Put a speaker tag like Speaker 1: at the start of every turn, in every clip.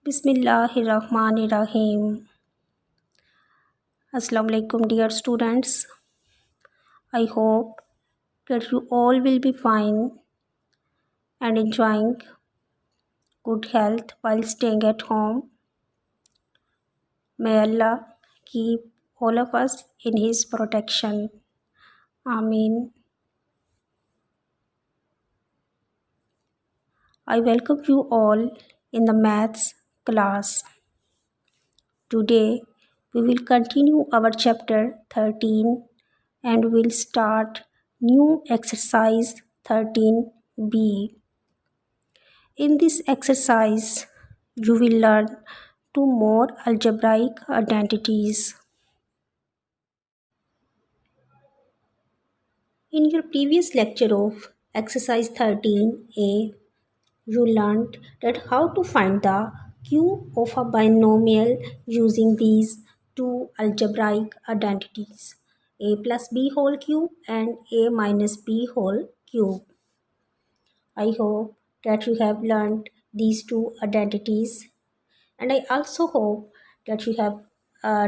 Speaker 1: Bismillahirrahmanirrahim. Assalamu alaikum dear students. I hope that you all will be fine and enjoying good health while staying at home. May Allah keep all of us in His protection. Ameen. I welcome you all in the maths class. Today we will continue our chapter 13 and we'll start new exercise 13b. In this exercise, you will learn two more algebraic identities. In your previous lecture of exercise 13a, you learned that how to find the cube of a binomial using these two algebraic identities, a plus b whole cube and a minus b whole cube. I hope that you have learned these two identities, and I also hope that you have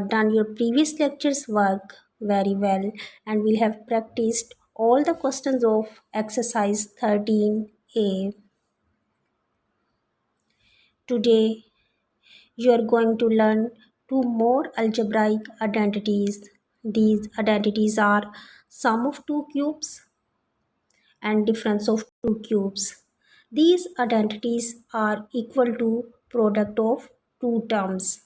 Speaker 1: done your previous lectures work very well and will have practiced all the questions of exercise 13a. Today you are going to learn two more algebraic identities. These identities are sum of two cubes and difference of two cubes. These identities are equal to product of two terms.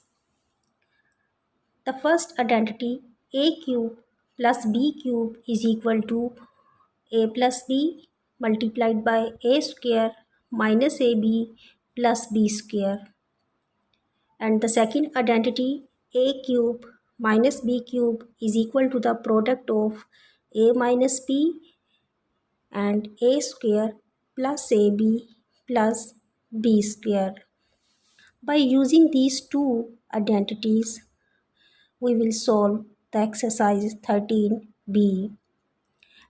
Speaker 1: The first identity, a cube plus b cube is equal to a plus b multiplied by a square minus ab plus b square. And the second identity, a cube minus b cube is equal to the product of a minus b and a square plus ab plus b square. By using these two identities, we will solve the exercise 13b.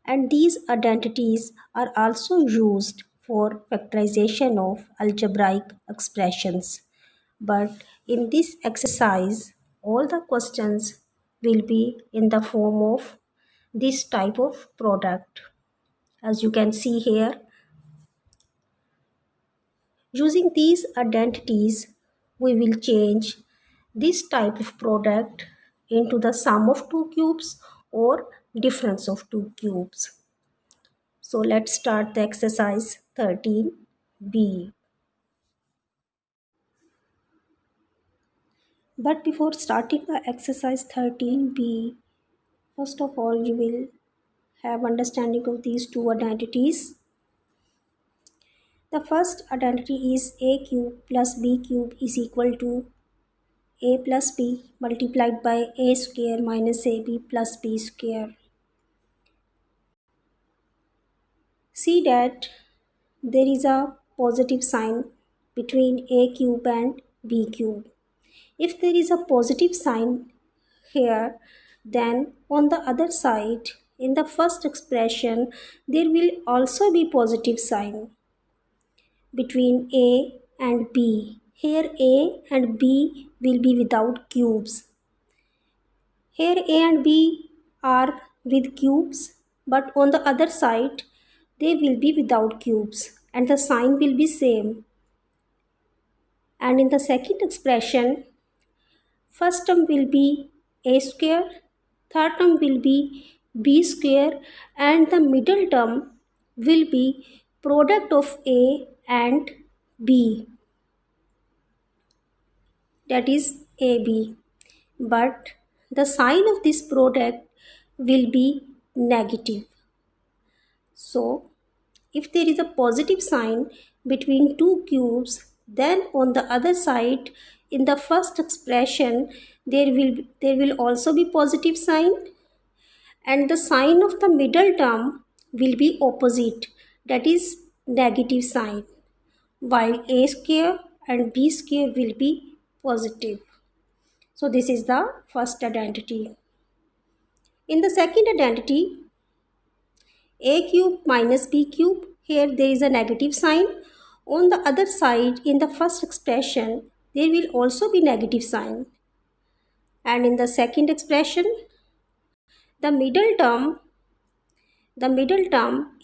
Speaker 1: And these identities are also used for factorization of algebraic expressions. But in this exercise, all the questions will be in the form of this type of product. As you can see here, using these identities, we will change this type of product into the sum of two cubes or difference of two cubes. So let's start the exercise 13b. But before starting the exercise 13b, first of all you will have understanding of these two identities. The first identity is a cube plus b cube is equal to a plus b multiplied by a square minus ab plus b square. See that there is a positive sign between a cube and b cube. If there is a positive sign here, then on the other side, in the first expression, there will also be positive sign between a and b. Here a and b will be without cubes. Here a and b are with cubes, but on the other side, they will be without cubes and the sign will be same. And in the second expression, first term will be a square, third term will be b square, and the middle term will be product of a and b, that is ab. But the sign of this product will be negative. So if there is a positive sign between two cubes, then on the other side, in the first expression, there will also be positive sign, and the sign of the middle term will be opposite, that is negative sign, while a square and b square will be positive. So this is the first identity. In the second identity, a cube minus b cube, here there is a negative sign. On the other side, in the first expression, there will also be negative sign. And in the second expression, the middle term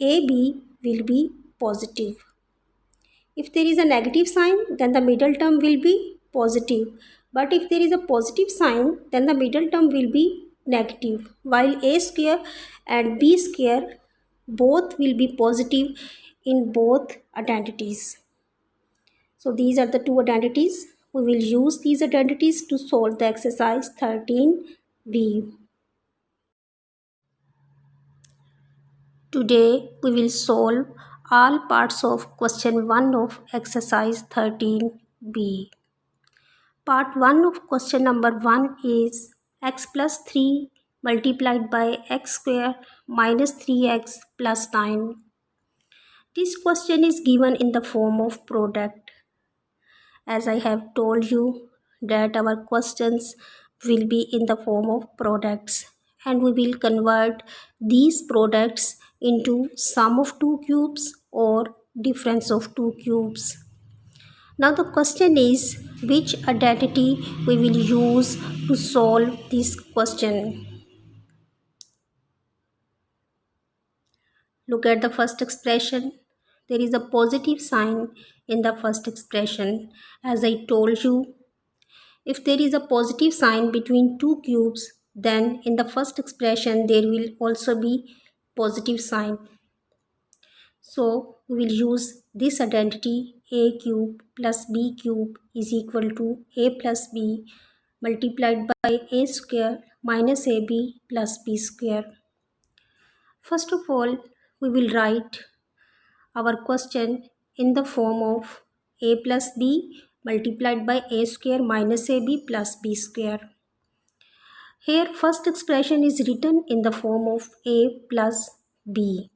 Speaker 1: AB will be positive. If there is a negative sign, then the middle term will be positive. But if there is a positive sign, then the middle term will be negative. While a square and b square both will be positive in both identities. So these are the two identities. We will use these identities to solve the exercise 13b. Today we will solve all parts of question 1 of exercise 13b. Part 1 of question number 1 is x plus 3 multiplied by x square minus 3x plus 9. This question is given in the form of product. As I have told you that our questions will be in the form of products, and we will convert these products into sum of two cubes or difference of two cubes. Now the question is which identity we will use to solve this question. Look at the first expression. There is a positive sign in the first expression. As I told you, if there is a positive sign between two cubes, then in the first expression there will also be positive sign. So we will use this identity a cube plus b cube is equal to a plus b multiplied by a square minus ab plus b square. First of all, we will write our question in the form of a plus b multiplied by a square minus ab plus b square. Here first expression is written in the form of a plus b.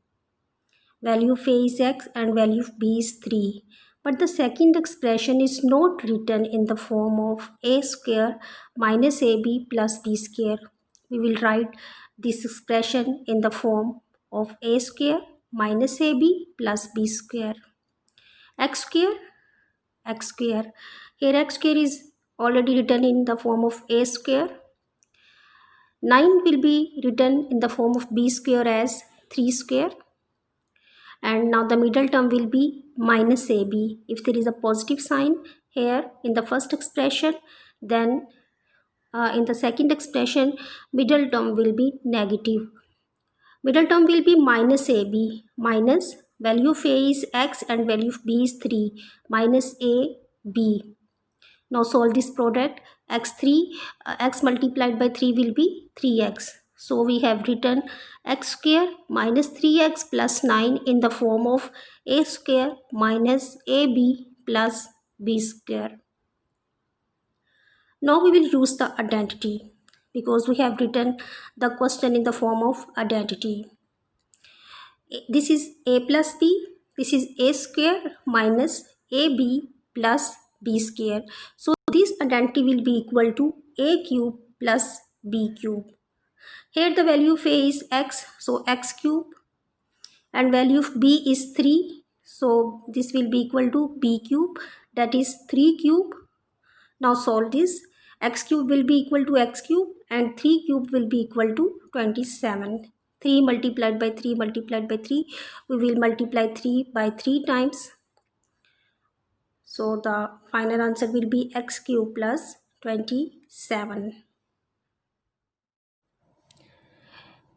Speaker 1: Value of a is x and value of b is 3. But the second expression is not written in the form of a square minus ab plus b square. We will write this expression in the form of a square minus ab plus b square. X square. Here x square is already written in the form of a square. 9 will be written in the form of b square as 3 square. And now the middle term will be minus ab. If there is a positive sign here in the first expression, then in the second expression, middle term will be negative. Middle term will be minus ab, minus value of a is x and value of b is 3, minus a b. Now solve this product. X multiplied by 3 will be 3x. So we have written x square minus 3x plus 9 in the form of a square minus ab plus b square. Now we will use the identity because we have written the question in the form of identity. This is a plus b. This is a square minus ab plus b square. So this identity will be equal to a cube plus b cube. Here the value of a is x, so x cube, and value of b is 3. So this will be equal to b cube, that is 3 cube. Now solve this. X cube will be equal to x cube and 3 cube will be equal to 27. 3 multiplied by 3 multiplied by 3. We will multiply 3 by 3 times. So the final answer will be x cube plus 27.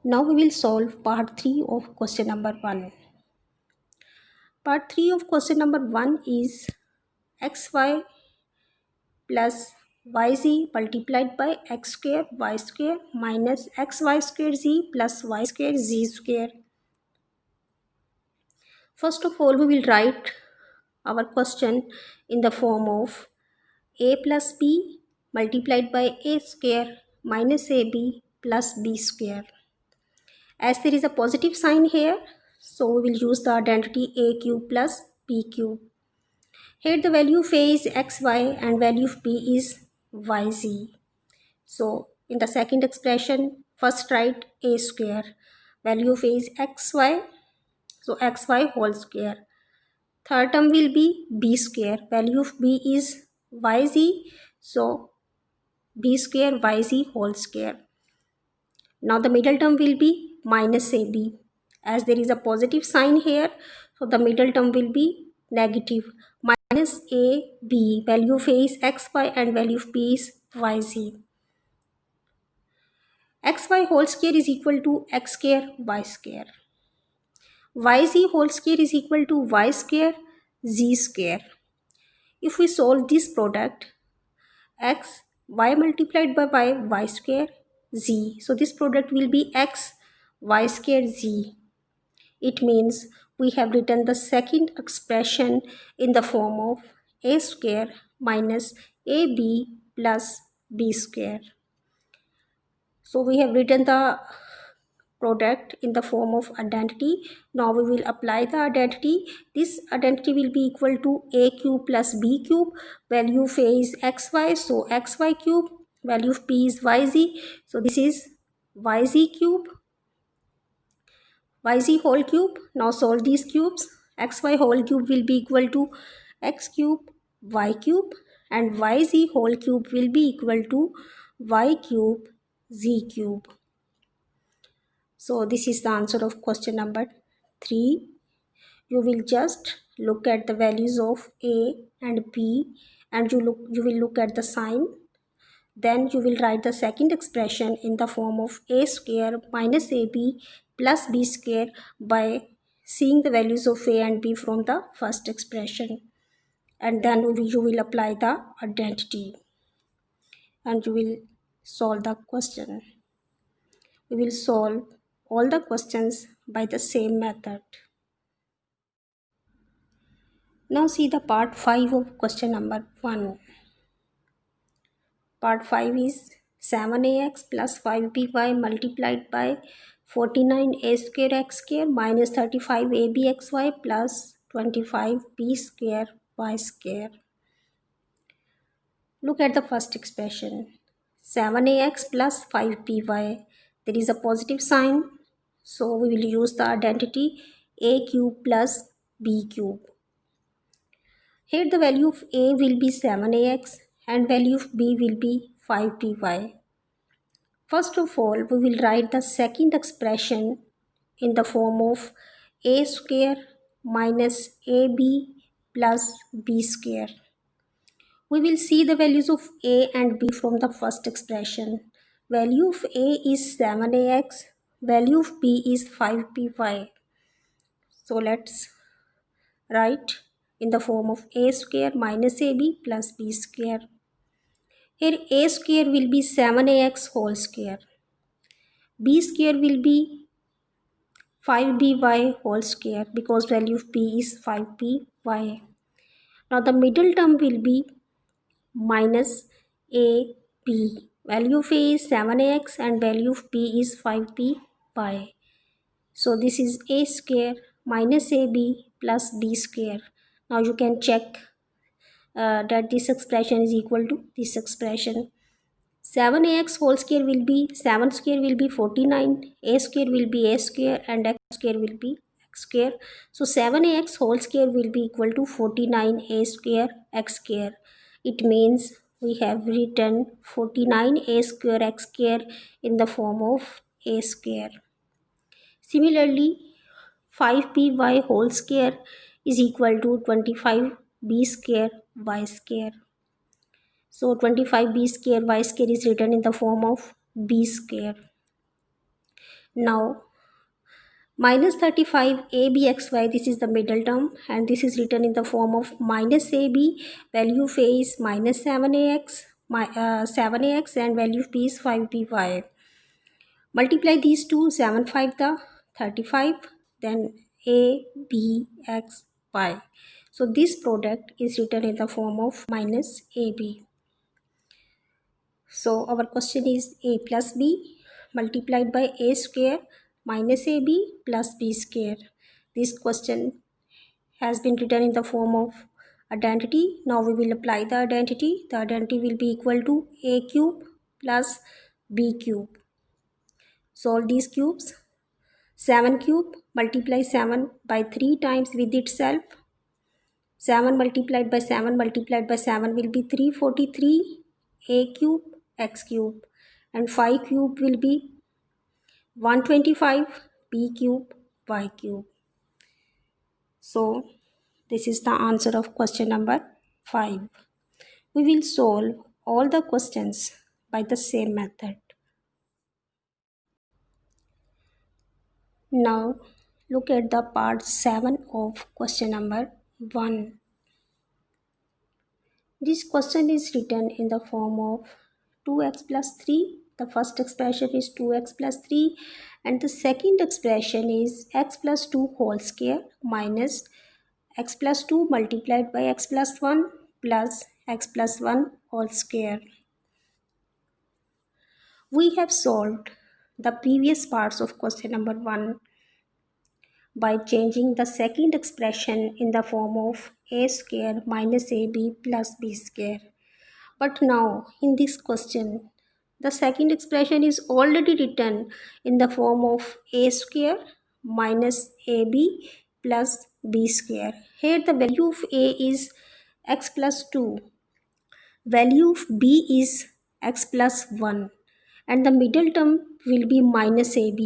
Speaker 1: Now we will solve part 3 of question number 1. Part 3 of question number 1 is xy plus yz multiplied by x square y square minus xy square z plus y square z square. First of all, we will write our question in the form of a plus b multiplied by a square minus ab plus b square. As there is a positive sign here, so we will use the identity a cube plus b cube. Here the value of a is xy and value of b is yz. So in the second expression, first write a square. Value of a is xy, so xy whole square. Third term will be b square. Value of b is yz, so b square yz whole square. Now the middle term will be minus ab. As there is a positive sign here, so the middle term will be negative. Minus ab, value of a is xy and value of b is yz. Xy whole square is equal to x square y square. Yz whole square is equal to y square z square. If we solve this product, x y multiplied by y square z, so this product will be x y square z. It means we have written the second expression in the form of a square minus ab plus b square. So we have written the product in the form of identity. Now we will apply the identity. This identity will be equal to a cube plus b cube. Value of a is xy, so xy cube. Value of b is yz, so this is yz cube, yz whole cube. Now solve these cubes. Xy whole cube will be equal to x cube y cube, and yz whole cube will be equal to y cube z cube. So this is the answer of question number 3. You will just look at the values of a and b, and you will look at the sign. Then you will write the second expression in the form of a square minus ab plus b square by seeing the values of a and b from the first expression. And then you will apply the identity and you will solve the question. We will solve all the questions by the same method. Now see the part 5 of question number 1. Part 5 is 7ax plus 5by multiplied by 49a square x square minus 35abxy plus 25b square y square. Look at the first expression. 7ax plus 5by. There is a positive sign, so we will use the identity a cube plus b cube. Here the value of a will be 7ax and value of b will be 5by. First of all, we will write the second expression in the form of a square minus ab plus b square. We will see the values of a and b from the first expression. Value of a is 7ax, value of b is 5by. So let's write in the form of a square minus ab plus b square. Here a square will be 7ax whole square. B square will be 5by whole square because value of b is 5by. Now the middle term will be minus ab. Value of a is 7ax and value of b is 5by. So this is a square minus ab plus b square. Now you can check that this expression is equal to this expression. 7ax whole square will be 7 square will be 49, a square will be a square and x square will be x square. So 7ax whole square will be equal to 49a square x square. It means we have written 49a square x square in the form of a square. Similarly, 5by whole square is equal to 25b square y square. So 25b square y square is written in the form of b square. Now minus 35abxy, this is the middle term and this is written in the form of minus ab. Value of a is minus 7ax, 7ax and value of b is 5by. Multiply these two, 7 5 the 35, then a b x y. So this product is written in the form of minus ab. So our question is a plus b multiplied by a square minus ab plus b square. This question has been written in the form of identity. Now we will apply the identity. The identity will be equal to a cube plus b cube. Solve these cubes. 7 cube multiply 7 by 3 times with itself. 7 multiplied by 7 multiplied by 7 will be 343 a cube x cube, and 5 cube will be 125 b cube y cube. So this is the answer of question number 5. We will solve all the questions by the same method. Now look at the part 7 of question number 1. This question is written in the form of 2x plus 3. The first expression is 2x plus 3 and the second expression is x plus 2 whole square minus x plus 2 multiplied by x plus 1 plus x plus 1 whole square. We have solved the previous parts of question number 1 by changing the second expression in the form of a square minus ab plus b square. But now in this question, the second expression is already written in the form of a square minus ab plus b square. Here the value of a is x plus 2, value of b is x plus 1, and the middle term will be minus ab,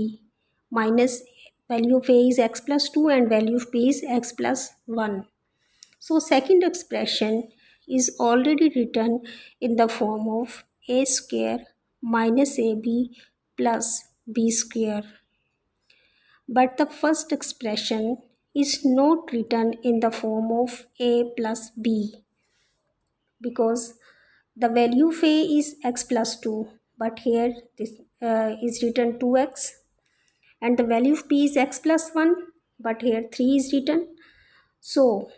Speaker 1: minus value of a is x plus 2 and value of b is x plus 1. So second expression is already written in the form of a square minus ab plus b square. But the first expression is not written in the form of a plus b, because the value of a is x plus 2, but here this is written 2x, and the value of b is x plus 1, but here 3 is written. So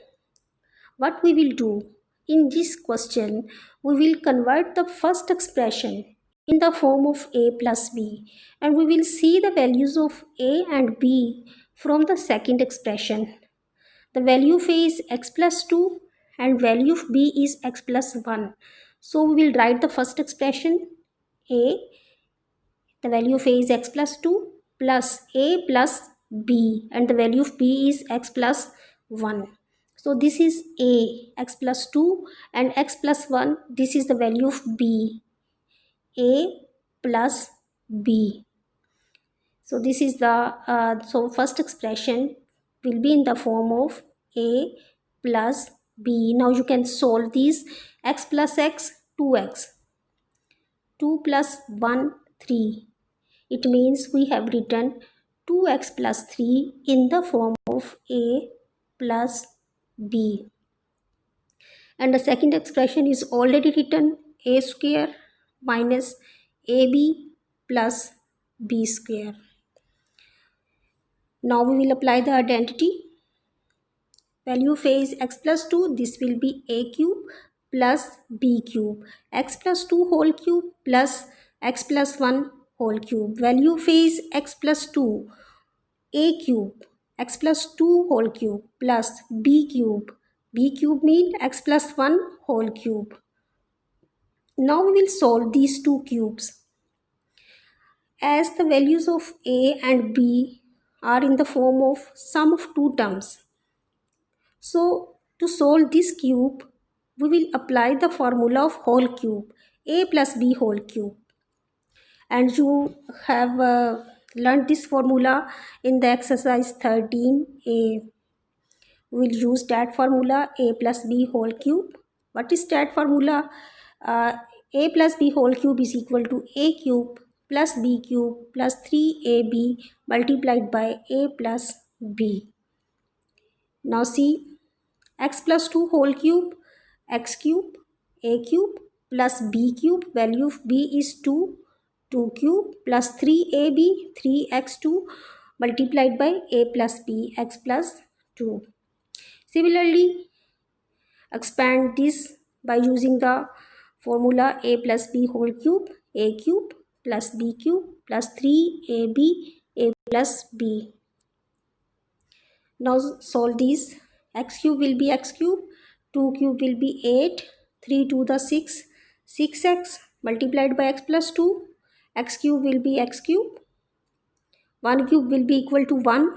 Speaker 1: what we will do in this question, we will convert the first expression in the form of a plus b, and we will see the values of a and b from the second expression. The value of a is x plus 2 and value of b is x plus 1. So we will write the first expression a, the value of a is x plus 2 plus a plus b, and the value of b is x plus 1. So this is a, x plus 2 and x plus 1, this is the value of b, a plus b. So this is the, so first expression will be in the form of a plus b. Now you can solve these. X plus x, 2x. 2 plus 1, 3. It means we have written 2x plus 3 in the form of a plus b. And the second expression is already written, a square minus ab plus b square. Now we will apply the identity. Value of a is x plus 2, this will be a cube plus b cube. X plus 2 whole cube plus x plus 1 whole cube. Value of a is x plus 2, a cube, x plus 2 whole cube plus b cube. B cube means x plus 1 whole cube. Now we will solve these two cubes. As the values of a and b are in the form of sum of two terms, so to solve this cube, we will apply the formula of whole cube, a plus b whole cube. And you have learned this formula in the exercise 13a. We will use that formula, a plus b whole cube. What is that formula? A plus b whole cube is equal to a cube plus b cube plus 3ab multiplied by a plus b. Now see, x plus 2 whole cube, x cube, a cube plus b cube, value of b is 2, 2 cube plus 3ab, 3x2 multiplied by a plus b, x plus 2. Similarly, expand this by using the formula a plus b whole cube, a cube plus b cube plus 3ab, a plus b. Now solve these. X cube will be x cube, 2 cube will be 8, 3 to the 6, 6x multiplied by x plus 2, x cube will be x cube, 1 cube will be equal to 1,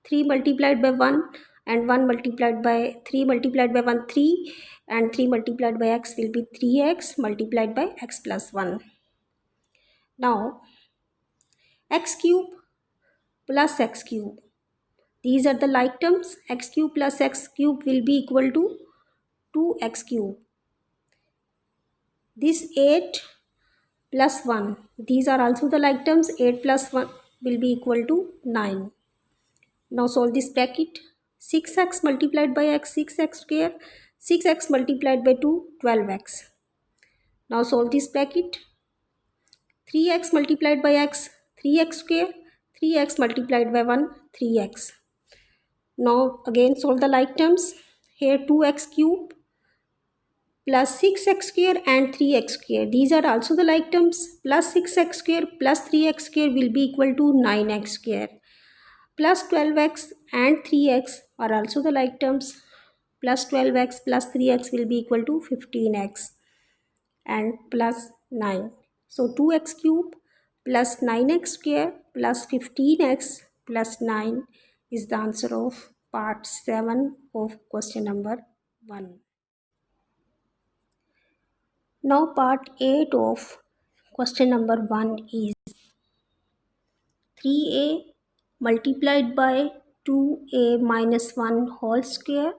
Speaker 1: 3 multiplied by 1 and 1 multiplied by 3 multiplied by 1 3, and 3 multiplied by x will be 3x multiplied by x plus 1. Now x cube plus x cube, these are the like terms. X cube plus x cube will be equal to 2x cube. This 8 plus 1, these are also the like terms. 8 plus 1 will be equal to 9. Now solve this bracket. 6x multiplied by x, 6x square. 6x multiplied by 2, 12x. Now solve this bracket. 3x multiplied by x, 3x square. 3x multiplied by 1, 3x. Now again solve the like terms. Here 2x cube plus 6x square and 3x square. These are also the like terms. Plus 6x square plus 3x square will be equal to 9x square. Plus 12x and 3x are also the like terms. Plus 12x plus 3x will be equal to 15x and plus 9. So 2x cube plus 9x square plus 15x plus 9 is the answer of part 7 of question number 1. Now part 8 of question number 1 is 3a multiplied by 2a minus 1 whole square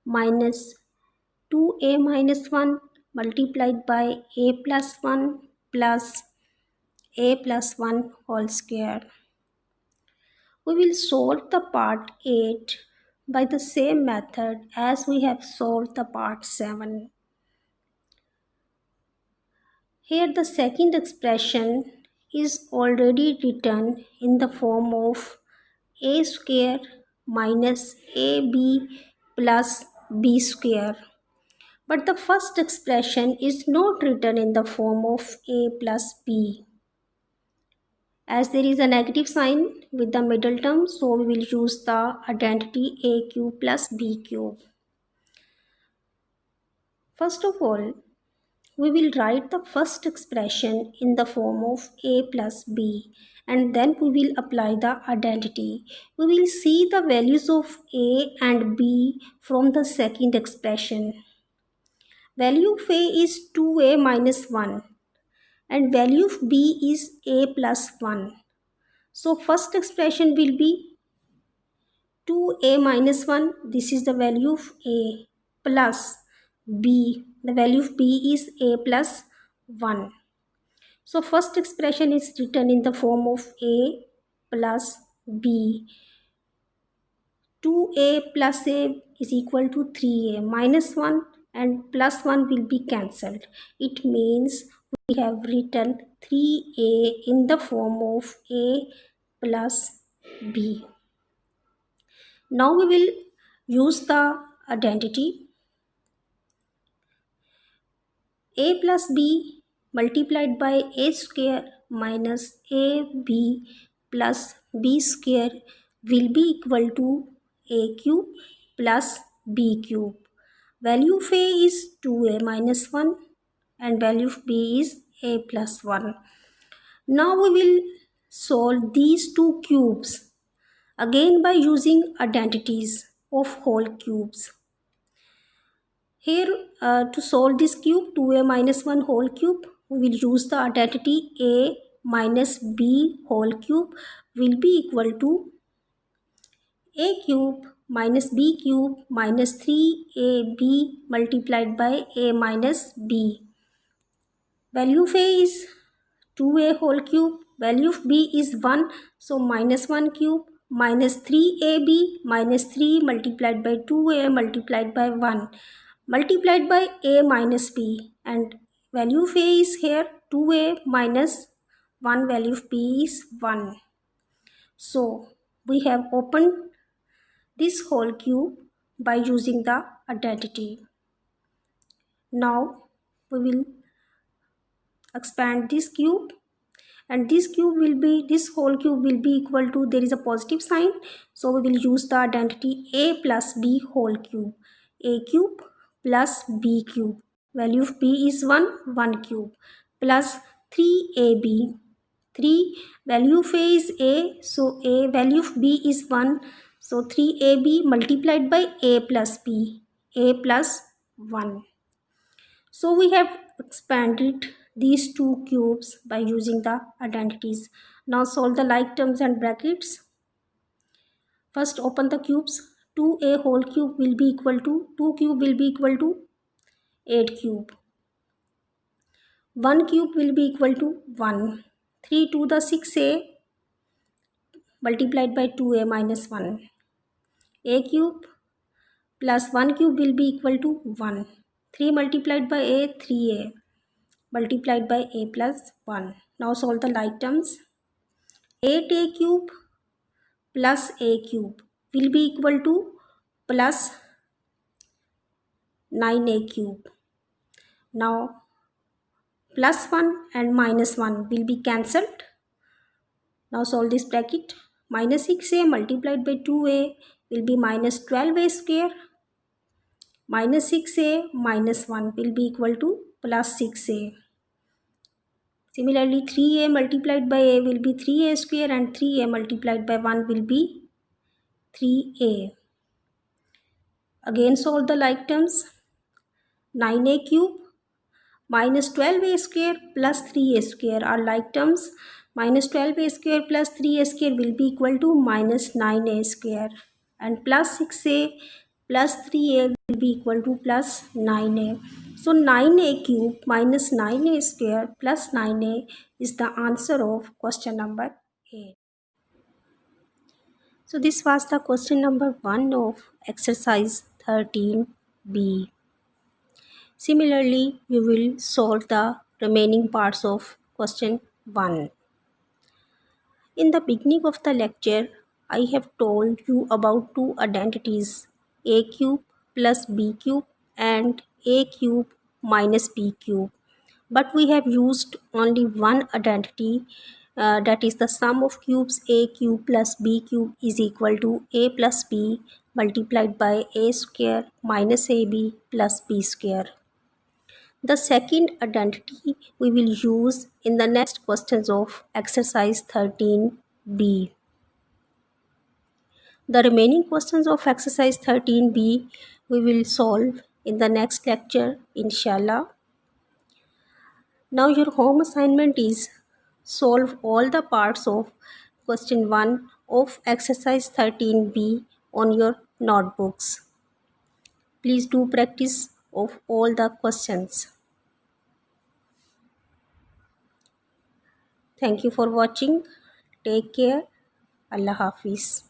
Speaker 1: minus 2a minus 1 multiplied by a plus 1 plus a plus 1 whole square. We will solve the part 8 by the same method as we have solved the part 7. Here the second expression is already written in the form of a square minus ab plus b square. But the first expression is not written in the form of a plus b. As there is a negative sign with the middle term, so we will use the identity a cube plus b cube. First of all, we will write the first expression in the form of a plus b, and then we will apply the identity. We will see the values of a and b from the second expression. Value of a is 2a minus 1 and value of b is a plus 1. So first expression will be 2a minus 1, this is the value of a, plus b, the value of b is a plus 1. So first expression is written in the form of a plus b. 2a plus a is equal to 3a minus 1 and plus 1 will be cancelled. It means we have written 3a in the form of a plus b. Now we will use the identity. A plus b multiplied by a square minus ab plus b square will be equal to a cube plus b cube. Value of a is 2a minus 1 and value of b is a plus 1. Now we will solve these two cubes again by using identities of whole cubes. Here to solve this cube 2a minus 1 whole cube, we will use the identity a minus b whole cube will be equal to a cube minus b cube minus 3ab multiplied by a minus b. Value of a is 2a whole cube, value of b is 1, so minus 1 cube minus 3ab minus 3 multiplied by 2a multiplied by 1 multiplied by a minus b, and value of a is here 2a minus 1, value of b is 1. So we have opened this whole cube by using the identity. Now we will expand this cube, and this whole cube will be equal to, there is a positive sign, so we will use the identity a plus b whole cube. A cube plus b cube, value of b is 1 cube plus 3ab, 3 value of a is a, so a value of b is 1, So 3ab multiplied by a plus b, a plus 1. So we have expanded these two cubes by using the identities. Now solve the like terms and brackets. First open the cubes. 2a whole cube will be equal to 2 cube will be equal to 8 cube. 1 cube will be equal to 1. 3 to the 6a multiplied by 2a minus 1. A cube plus 1 cube will be equal to 1. 3 multiplied by a, 3a multiplied by a plus 1. Now solve the like terms. 8a cube plus a cube will be equal to plus 9a cube. Now plus 1 and minus 1 will be cancelled. Now solve this bracket. Minus 6a multiplied by 2a will be minus 12a square. Minus 6a minus 1 will be equal to plus 6a. Similarly, 3a multiplied by a will be 3a square and 3a multiplied by 1 will be 3a. Again solve the like terms. 9a cube minus 12a square plus 3a square are like terms. Minus 12a square plus 3a square will be equal to minus 9a square, and plus 6a plus 3a will be equal to plus 9a. So 9a cube minus 9a square plus 9a is the answer of question number 8. So this was the question number 1 of exercise 13b. Similarly, we will solve the remaining parts of question 1. In the beginning of the lecture, I have told you about two identities, a cube plus b cube and a cube minus b cube. But we have used only one identity, that is the sum of cubes a cube plus b cube is equal to a plus b multiplied by a square minus ab plus b square. The second identity we will use in the next questions of exercise 13b. The remaining questions of exercise 13b we will solve in the next lecture, inshallah. Now your home assignment is solve all the parts of question 1 of exercise 13b on your notebooks. Please do practice of all the questions. Thank you for watching. Take care. Allah Hafiz.